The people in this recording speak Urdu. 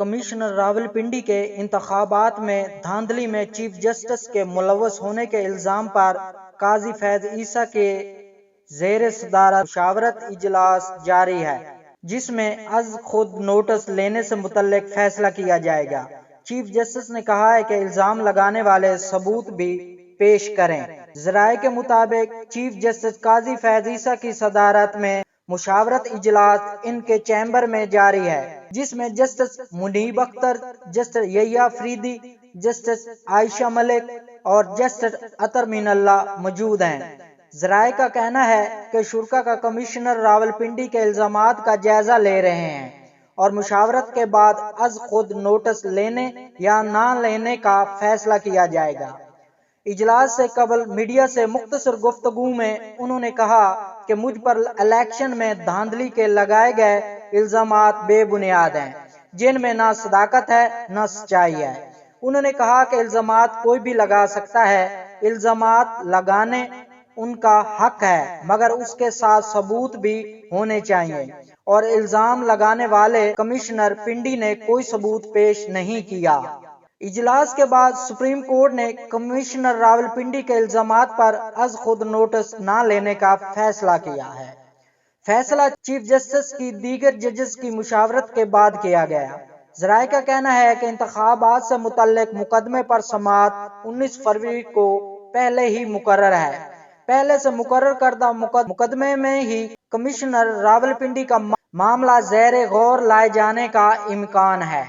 کمشنر راولپنڈی کے انتخابات میں دھاندلی میں چیف جسٹس کے ملوث ہونے کے الزام پر قاضی فیض عیسیٰ کے زیر صدارت مشاورت اجلاس جاری ہے، جس میں از خود نوٹس لینے سے متعلق فیصلہ کیا جائے گا۔ چیف جسٹس نے کہا ہے کہ الزام لگانے والے ثبوت بھی پیش کریں۔ ذرائع کے مطابق چیف جسٹس قاضی فیض عیسیٰ کی صدارت میں مشاورت اجلاس ان کے چیمبر میں جاری ہے، جس میں جسٹس منیب اختر، جسٹس یحییٰ فریدی، جسٹس عائشہ ملک اور جسٹس عطر مین اللہ موجود ہیں۔ ذرائع کا کہنا ہے کہ شرکا کا کمشنر راولپنڈی کے الزامات کا جائزہ لے رہے ہیں اور مشاورت کے بعد از خود نوٹس لینے یا نہ لینے کا فیصلہ کیا جائے گا۔ اجلاس سے قبل میڈیا سے مختصر گفتگو میں انہوں نے کہا کہ مجھ پر الیکشن میں دھاندلی کے لگائے گئے الزامات بے بنیاد ہیں، جن میں نہ صداقت ہے نہ سچائی ہے۔ انہوں نے کہا کہ الزامات کوئی بھی لگا سکتا ہے، الزامات لگانے ان کا حق ہے، مگر اس کے ساتھ ثبوت بھی ہونے چاہیے، اور الزام لگانے والے کمشنر پنڈی نے کوئی ثبوت پیش نہیں کیا۔ اجلاس کے بعد سپریم کورٹ نے کمشنر راولپنڈی کے الزامات پر از خود نوٹس نہ لینے کا فیصلہ کیا ہے۔ فیصلہ چیف جسٹس کی دیگر ججز کی مشاورت کے بعد کیا گیا۔ ذرائع کا کہنا ہے کہ انتخابات سے متعلق مقدمے پر سماعت 19 فروری کو پہلے ہی مقرر ہے۔ پہلے سے مقرر کردہ مقدمے میں ہی کمشنر راولپنڈی کا معاملہ زیر غور لائے جانے کا امکان ہے۔